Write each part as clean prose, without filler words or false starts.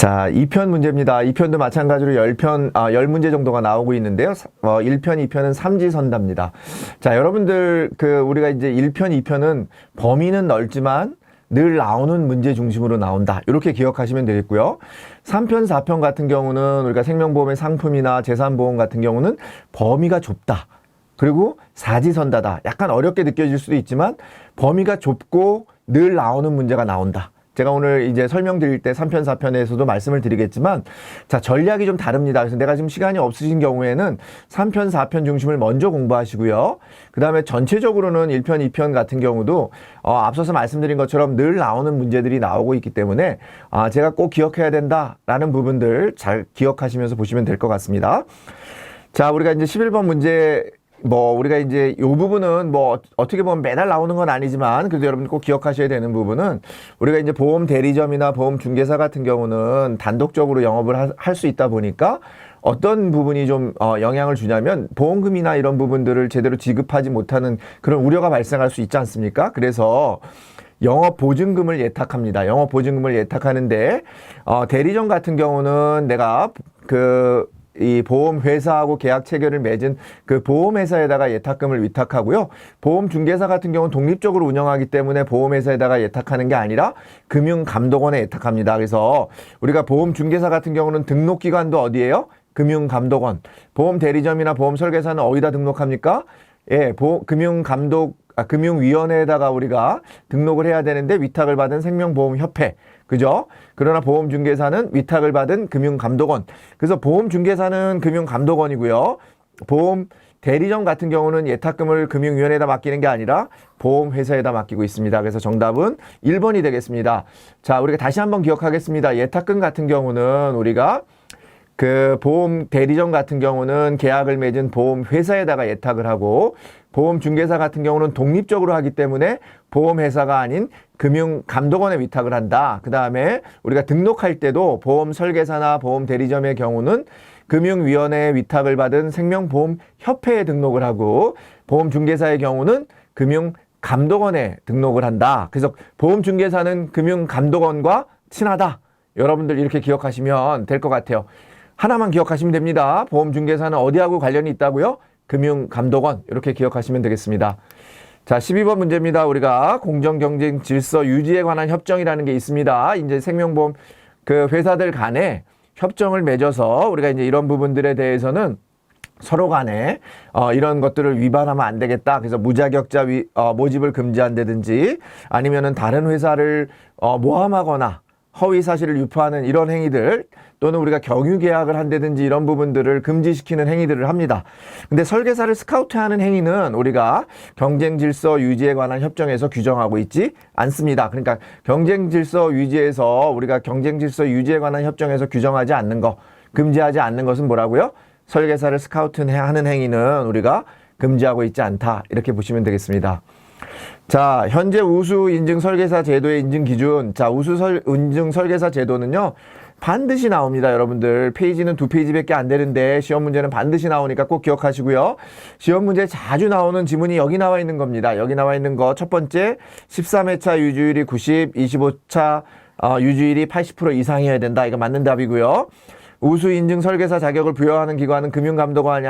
자, 2편 문제입니다. 2편도 마찬가지로 10문제 정도가 나오고 있는데요. 1편, 2편은 삼지선답니다. 자, 여러분들, 우리가 이제 1편, 2편은 범위는 넓지만 늘 나오는 문제 중심으로 나온다. 이렇게 기억하시면 되겠고요. 3편, 4편 같은 경우는 우리가 생명보험의 상품이나 재산보험 같은 경우는 범위가 좁다. 그리고 사지선다다. 약간 어렵게 느껴질 수도 있지만 범위가 좁고 늘 나오는 문제가 나온다. 제가 오늘 이제 설명드릴 때 3편, 4편에서도 말씀을 드리겠지만, 자, 전략이 좀 다릅니다. 그래서 내가 지금 시간이 없으신 경우에는 3편, 4편 중심을 먼저 공부하시고요. 그 다음에 전체적으로는 1편, 2편 같은 경우도, 앞서서 말씀드린 것처럼 늘 나오는 문제들이 나오고 있기 때문에, 제가 꼭 기억해야 된다라는 부분들 잘 기억하시면서 보시면 될 것 같습니다. 자, 우리가 이제 11번 문제, 우리가 이제 요 부분은 어떻게 보면 매달 나오는 건 아니지만 그래도 여러분 꼭 기억하셔야 되는 부분은 우리가 이제 보험 대리점이나 보험 중개사 같은 경우는 단독적으로 영업을 할 수 있다 보니까 어떤 부분이 좀 영향을 주냐면 보험금이나 이런 부분들을 제대로 지급하지 못하는 그런 우려가 발생할 수 있지 않습니까? 그래서 영업보증금을 예탁합니다. 영업보증금을 예탁하는데 대리점 같은 경우는 내가 이 보험회사하고 계약 체결을 맺은 그 보험회사에다가 예탁금을 위탁하고요. 보험중개사 같은 경우는 독립적으로 운영하기 때문에 보험회사에다가 예탁하는 게 아니라 금융감독원에 예탁합니다. 그래서 우리가 보험중개사 같은 경우는 등록기관도 어디예요? 금융감독원. 보험대리점이나 보험설계사는 어디다 등록합니까? 예, 금융위원회에다가 우리가 등록을 해야 되는데 위탁을 받은 생명보험협회. 그죠? 그러나 보험중개사는 위탁을 받은 금융감독원. 그래서 보험중개사는 금융감독원이고요. 보험대리점 같은 경우는 예탁금을 금융위원회에다 맡기는 게 아니라 보험회사에다 맡기고 있습니다. 그래서 정답은 1번이 되겠습니다. 자, 우리가 다시 한번 기억하겠습니다. 예탁금 같은 경우는 우리가 보험 대리점 같은 경우는 계약을 맺은 보험회사에다가 예탁을 하고 보험중개사 같은 경우는 독립적으로 하기 때문에 보험회사가 아닌 금융감독원에 위탁을 한다. 그 다음에 우리가 등록할 때도 보험설계사나 보험대리점의 경우는 금융위원회에 위탁을 받은 생명보험협회에 등록을 하고 보험중개사의 경우는 금융감독원에 등록을 한다. 그래서 보험중개사는 금융감독원과 친하다. 여러분들 이렇게 기억하시면 될 것 같아요. 하나만 기억하시면 됩니다. 보험중개사는 어디하고 관련이 있다고요? 금융감독원. 이렇게 기억하시면 되겠습니다. 자, 12번 문제입니다. 우리가 공정경쟁 질서 유지에 관한 협정이라는 게 있습니다. 이제 생명보험 회사들 간에 협정을 맺어서 우리가 이제 이런 부분들에 대해서는 서로 간에 이런 것들을 위반하면 안 되겠다. 그래서 무자격자 모집을 금지한다든지 아니면은 다른 회사를 모함하거나 허위 사실을 유포하는 이런 행위들 또는 우리가 경유 계약을 한다든지 이런 부분들을 금지시키는 행위들을 합니다. 근데 설계사를 스카우트하는 행위는 우리가 경쟁 질서 유지에 관한 협정에서 규정하고 있지 않습니다. 그러니까 경쟁 질서 유지에서 우리가 경쟁 질서 유지에 관한 협정에서 규정하지 않는 거, 금지하지 않는 것은 뭐라고요? 설계사를 스카우트하는 행위는 우리가 금지하고 있지 않다. 이렇게 보시면 되겠습니다. 자, 현재 우수 인증 설계사 제도의 인증 기준. 자, 인증 설계사 제도는요, 반드시 나옵니다, 여러분들. 페이지는 2페이지밖에 안 되는데, 시험 문제는 반드시 나오니까 꼭 기억하시고요. 시험 문제에 자주 나오는 지문이 여기 나와 있는 겁니다. 여기 나와 있는 거, 첫 번째, 13회차 유주율이 90, 25차 유주율이 80% 이상이어야 된다. 이거 맞는 답이고요. 우수 인증 설계사 자격을 부여하는 기관은 금융감독원이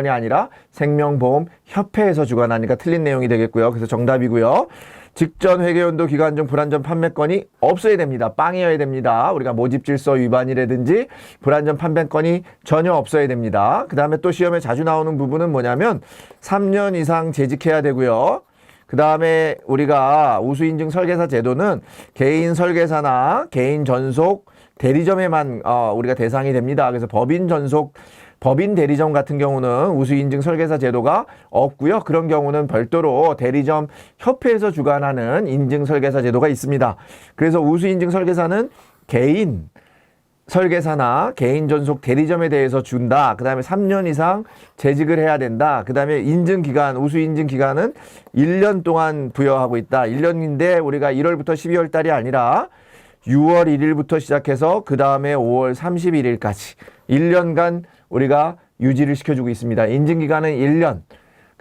아니라 생명보험협회에서 주관하니까 틀린 내용이 되겠고요. 그래서 정답이고요. 직전 회계연도 기간 중 불완전 판매건이 없어야 됩니다. 빵이어야 됩니다. 우리가 모집질서 위반이라든지 불완전 판매건이 전혀 없어야 됩니다. 그 다음에 또 시험에 자주 나오는 부분은 뭐냐면 3년 이상 재직해야 되고요. 그 다음에 우리가 우수인증 설계사 제도는 개인 설계사나 개인 전속 대리점에만 우리가 대상이 됩니다. 그래서 법인 대리점 같은 경우는 우수인증 설계사 제도가 없고요. 그런 경우는 별도로 대리점 협회에서 주관하는 인증 설계사 제도가 있습니다. 그래서 우수인증 설계사는 개인 설계사나 개인 전속 대리점에 대해서 준다. 그 다음에 3년 이상 재직을 해야 된다. 그 다음에 인증기간, 우수인증기간은 1년 동안 부여하고 있다. 1년인데 우리가 1월부터 12월 달이 아니라 6월 1일부터 시작해서 그 다음에 5월 31일까지 1년간 우리가 유지를 시켜주고 있습니다. 인증기간은 1년.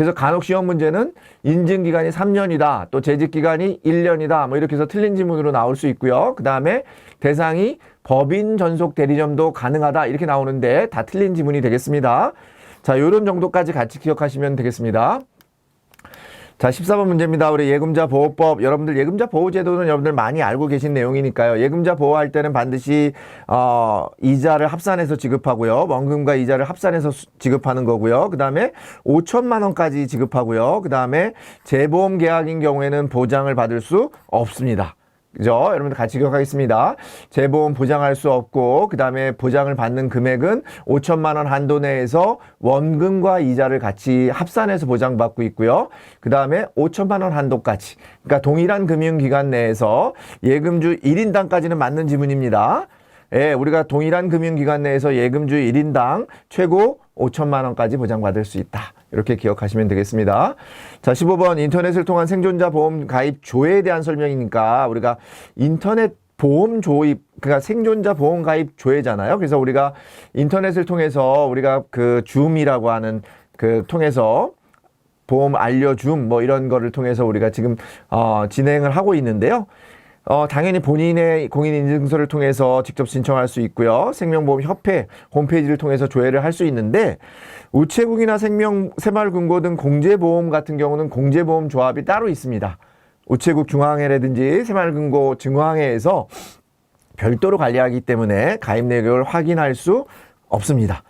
그래서 간혹 시험 문제는 인증기간이 3년이다. 또 재직기간이 1년이다. 뭐 이렇게 해서 틀린 지문으로 나올 수 있고요. 그 다음에 대상이 법인 전속 대리점도 가능하다. 이렇게 나오는데 다 틀린 지문이 되겠습니다. 자, 요런 정도까지 같이 기억하시면 되겠습니다. 자, 14번 문제입니다. 우리 예금자 보호법. 여러분들 예금자 보호제도는 여러분들 많이 알고 계신 내용이니까요. 예금자 보호할 때는 반드시 이자를 합산해서 지급하고요. 원금과 이자를 합산해서 지급하는 거고요. 그 다음에 5천만 원까지 지급하고요. 그 다음에 재보험 계약인 경우에는 보장을 받을 수 없습니다. 그죠? 여러분들 같이 기억하겠습니다. 재보험 보장할 수 없고, 그 다음에 보장을 받는 금액은 5천만 원 한도 내에서 원금과 이자를 같이 합산해서 보장받고 있고요. 그 다음에 5천만 원 한도까지. 그러니까 동일한 금융기관 내에서 예금주 1인당까지는 맞는 지문입니다. 예, 우리가 동일한 금융기관 내에서 예금주 1인당 최고 5천만 원까지 보장받을 수 있다. 이렇게 기억하시면 되겠습니다. 자, 15번 인터넷을 통한 생존자 보험 가입 조회에 대한 설명이니까 우리가 인터넷 보험 조입, 그러니까 생존자 보험 가입 조회잖아요. 그래서 우리가 인터넷을 통해서 우리가 그 줌이라고 하는 그 통해서 보험 알려줌 뭐 이런 거를 통해서 우리가 지금 진행을 하고 있는데요. 당연히 본인의 공인인증서를 통해서 직접 신청할 수 있고요. 생명보험협회 홈페이지를 통해서 조회를 할 수 있는데 우체국이나 새마을금고 등 공제보험 같은 경우는 공제보험 조합이 따로 있습니다. 우체국 중앙회라든지 새마을금고 중앙회에서 별도로 관리하기 때문에 가입 내역을 확인할 수 없습니다.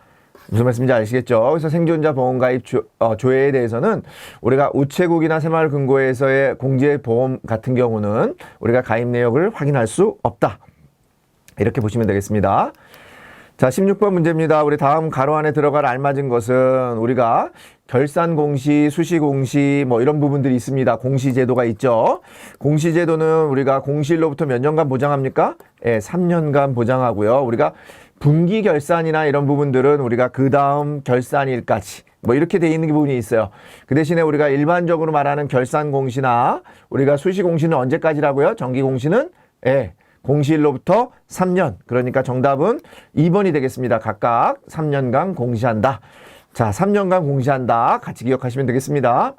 무슨 말씀인지 아시겠죠? 그래서 생존자 보험 가입 조회에 대해서는 우리가 우체국이나 새마을금고에서의 공제보험 같은 경우는 우리가 가입 내역을 확인할 수 없다. 이렇게 보시면 되겠습니다. 자, 16번 문제입니다. 우리 다음 가로 안에 들어갈 알맞은 것은 우리가 결산 공시, 수시 공시 뭐 이런 부분들이 있습니다. 공시 제도가 있죠. 공시 제도는 우리가 공시일로부터 몇 년간 보장합니까? 예, 3년간 보장하고요. 우리가 분기 결산이나 이런 부분들은 우리가 그 다음 결산일까지 뭐 이렇게 돼 있는 부분이 있어요. 그 대신에 우리가 일반적으로 말하는 결산 공시나 우리가 수시 공시는 언제까지라고요? 정기 공시는 공시일로부터 3년. 그러니까 정답은 2번이 되겠습니다. 각각 3년간 공시한다. 자, 3년간 공시한다. 같이 기억하시면 되겠습니다.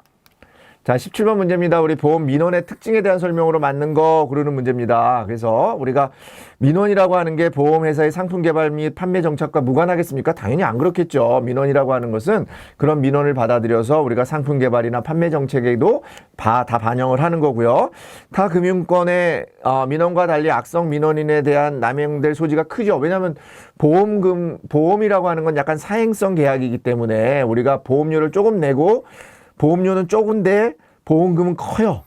자, 17번 문제입니다. 우리 보험 민원의 특징에 대한 설명으로 맞는 거 고르는 문제입니다. 그래서 우리가 민원이라고 하는 게 보험회사의 상품 개발 및 판매 정책과 무관하겠습니까? 당연히 안 그렇겠죠. 민원이라고 하는 것은 그런 민원을 받아들여서 우리가 상품 개발이나 판매 정책에도 다 반영을 하는 거고요. 타 금융권의 민원과 달리 악성 민원인에 대한 남용될 소지가 크죠. 왜냐하면 보험이라고 하는 건 약간 사행성 계약이기 때문에 우리가 보험료를 조금 내고 보험료는 적은데 보험금은 커요.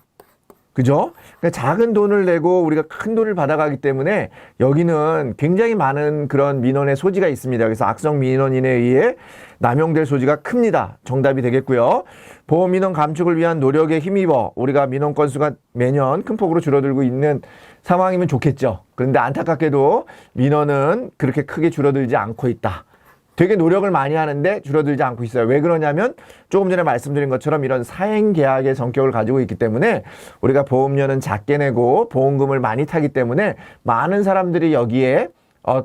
그죠? 그러니까 작은 돈을 내고 우리가 큰 돈을 받아가기 때문에 여기는 굉장히 많은 그런 민원의 소지가 있습니다. 그래서 악성 민원인에 의해 남용될 소지가 큽니다. 정답이 되겠고요. 보험 민원 감축을 위한 노력에 힘입어 우리가 민원 건수가 매년 큰 폭으로 줄어들고 있는 상황이면 좋겠죠. 그런데 안타깝게도 민원은 그렇게 크게 줄어들지 않고 있다. 되게 노력을 많이 하는데 줄어들지 않고 있어요. 왜 그러냐면 조금 전에 말씀드린 것처럼 이런 사행계약의 성격을 가지고 있기 때문에 우리가 보험료는 작게 내고 보험금을 많이 타기 때문에 많은 사람들이 여기에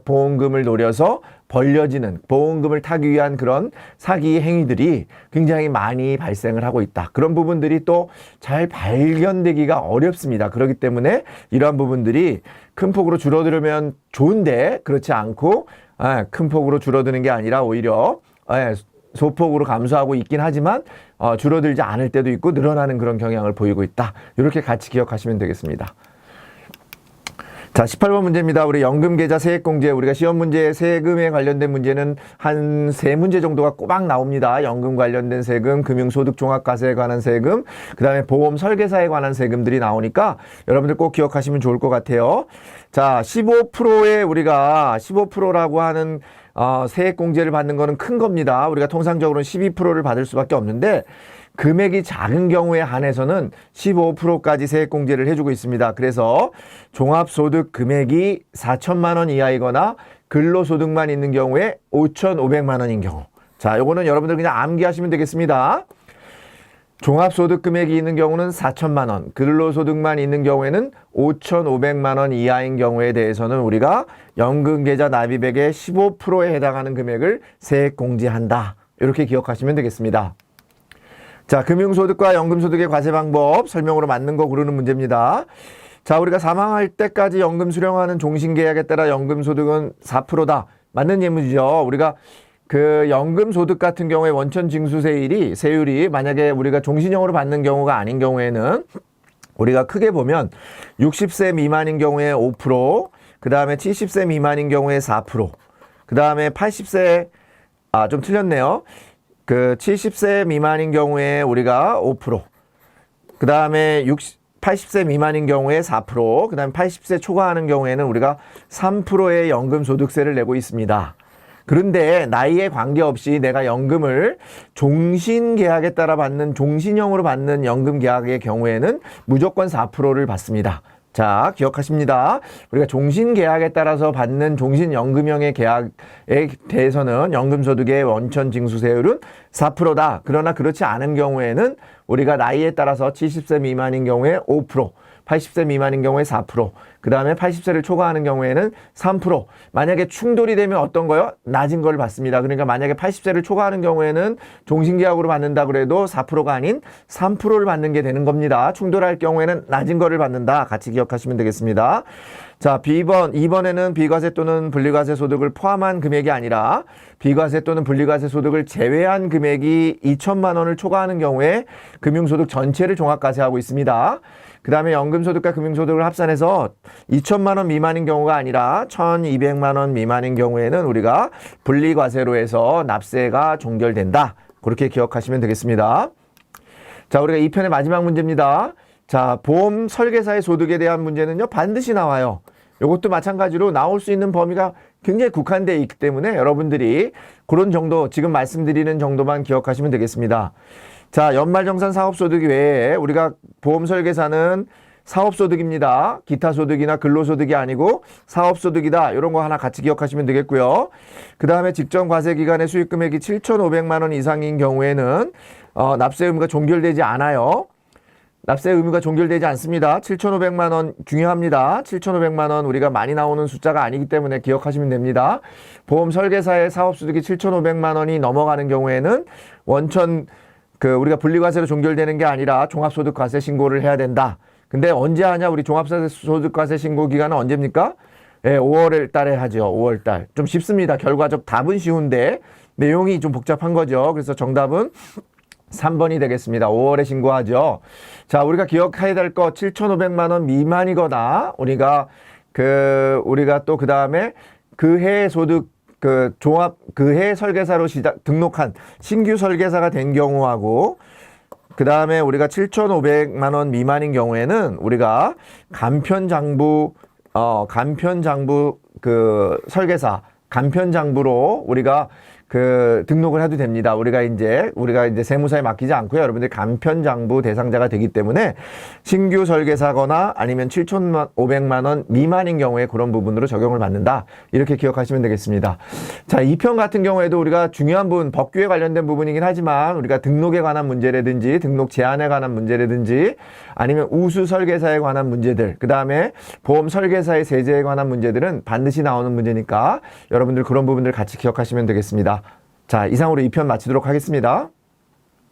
보험금을 노려서 벌려지는 보험금을 타기 위한 그런 사기 행위들이 굉장히 많이 발생을 하고 있다. 그런 부분들이 또 잘 발견되기가 어렵습니다. 그렇기 때문에 이러한 부분들이 큰 폭으로 줄어들면 좋은데 그렇지 않고 큰 폭으로 줄어드는 게 아니라 오히려 소폭으로 감소하고 있긴 하지만 줄어들지 않을 때도 있고 늘어나는 그런 경향을 보이고 있다. 이렇게 같이 기억하시면 되겠습니다. 자, 18번 문제입니다. 우리 연금계좌 세액공제, 우리가 시험 문제 세금에 관련된 문제는 한 3문제 정도가 꼬박 나옵니다. 연금 관련된 세금, 금융소득종합과세에 관한 세금, 그 다음에 보험 설계사에 관한 세금들이 나오니까 여러분들 꼭 기억하시면 좋을 것 같아요. 자, 15%에 우리가 15%라고 하는 세액공제를 받는 거는 큰 겁니다. 우리가 통상적으로는 12%를 받을 수밖에 없는데 금액이 작은 경우에 한해서는 15%까지 세액공제를 해주고 있습니다. 그래서 종합소득 금액이 4천만 원 이하이거나 근로소득만 있는 경우에 5,500만 원인 경우. 자, 요거는 여러분들 그냥 암기하시면 되겠습니다. 종합소득 금액이 있는 경우는 4천만 원, 근로소득만 있는 경우에는 5,500만 원 이하인 경우에 대해서는 우리가 연금계좌 납입액의 15%에 해당하는 금액을 세액공제한다. 이렇게 기억하시면 되겠습니다. 자, 금융소득과 연금소득의 과세 방법 설명으로 맞는 거 고르는 문제입니다. 자, 우리가 사망할 때까지 연금 수령하는 종신계약에 따라 연금소득은 4%다. 맞는 예문이죠. 우리가 그 연금소득 같은 경우에 원천 징수세율이 세율이 만약에 우리가 종신형으로 받는 경우가 아닌 경우에는 우리가 크게 보면 60세 미만인 경우에 5%, 그 다음에 70세 미만인 경우에 4%, 그 다음에 80세, 좀 틀렸네요. 그 70세 미만인 경우에 우리가 5%, 그 다음에 80세 미만인 경우에 4%, 그 다음에 80세 초과하는 경우에는 우리가 3%의 연금소득세를 내고 있습니다. 그런데 나이에 관계없이 내가 연금을 종신계약에 따라 받는 종신형으로 받는 연금계약의 경우에는 무조건 4%를 받습니다. 자, 기억하십니다. 우리가 종신계약에 따라서 받는 종신연금형의 계약에 대해서는 연금소득의 원천징수세율은 4%다. 그러나 그렇지 않은 경우에는 우리가 나이에 따라서 70세 미만인 경우에 5%, 80세 미만인 경우에 4%, 그 다음에 80세를 초과하는 경우에는 3%. 만약에 충돌이 되면 어떤 거요? 낮은 걸 받습니다. 그러니까 만약에 80세를 초과하는 경우에는 종신계약으로 받는다 그래도 4%가 아닌 3%를 받는 게 되는 겁니다. 충돌할 경우에는 낮은 거를 받는다. 같이 기억하시면 되겠습니다. 자, B번, 2번에는 비과세 또는 분리과세 소득을 포함한 금액이 아니라 비과세 또는 분리과세 소득을 제외한 금액이 2천만 원을 초과하는 경우에 금융소득 전체를 종합과세하고 있습니다. 그 다음에 연금소득과 금융소득을 합산해서 2천만 원 미만인 경우가 아니라 1,200만 원 미만인 경우에는 우리가 분리과세로 해서 납세가 종결된다. 그렇게 기억하시면 되겠습니다. 자, 우리가 2편의 마지막 문제입니다. 자, 보험 설계사의 소득에 대한 문제는요, 반드시 나와요. 이것도 마찬가지로 나올 수 있는 범위가 굉장히 국한되어 있기 때문에 여러분들이 그런 정도, 지금 말씀드리는 정도만 기억하시면 되겠습니다. 자, 연말정산 사업소득 외에 우리가 보험 설계사는 사업소득입니다. 기타 소득이나 근로소득이 아니고 사업소득이다. 이런 거 하나 같이 기억하시면 되겠고요. 그 다음에 직전 과세기간의 수익금액이 7,500만 원 이상인 경우에는 납세 의무가 종결되지 않아요. 납세 의무가 종결되지 않습니다. 7,500만 원 중요합니다. 7,500만 원 우리가 많이 나오는 숫자가 아니기 때문에 기억하시면 됩니다. 보험 설계사의 사업소득이 7,500만 원이 넘어가는 경우에는 우리가 분리과세로 종결되는 게 아니라 종합소득과세 신고를 해야 된다. 근데 언제 하냐? 우리 종합소득과세 신고 기간은 언제입니까? 예, 5월 달에 하죠. 5월 달. 좀 쉽습니다. 결과적 답은 쉬운데 내용이 좀 복잡한 거죠. 그래서 정답은 3번이 되겠습니다. 5월에 신고하죠. 자, 우리가 기억해야 될 거 7,500만 원 미만이거나 우리가 또 그 다음에 그 해 소득 그 해 설계사로 등록한 신규 설계사가 된 경우하고 그 다음에 우리가 7,500만 원 미만인 경우에는 우리가 간편장부 설계사 간편장부로 우리가 등록을 해도 됩니다. 우리가 이제 세무사에 맡기지 않고요. 여러분들 간편장부 대상자가 되기 때문에 신규 설계사거나 아니면 7,500만 원 미만인 경우에 그런 부분으로 적용을 받는다. 이렇게 기억하시면 되겠습니다. 자, 2편 같은 경우에도 우리가 중요한 부분, 법규에 관련된 부분이긴 하지만 우리가 등록에 관한 문제라든지 등록 제한에 관한 문제라든지 아니면 우수 설계사에 관한 문제들, 그 다음에 보험 설계사의 세제에 관한 문제들은 반드시 나오는 문제니까 여러분들 그런 부분들 같이 기억하시면 되겠습니다. 자, 이상으로 2편 마치도록 하겠습니다.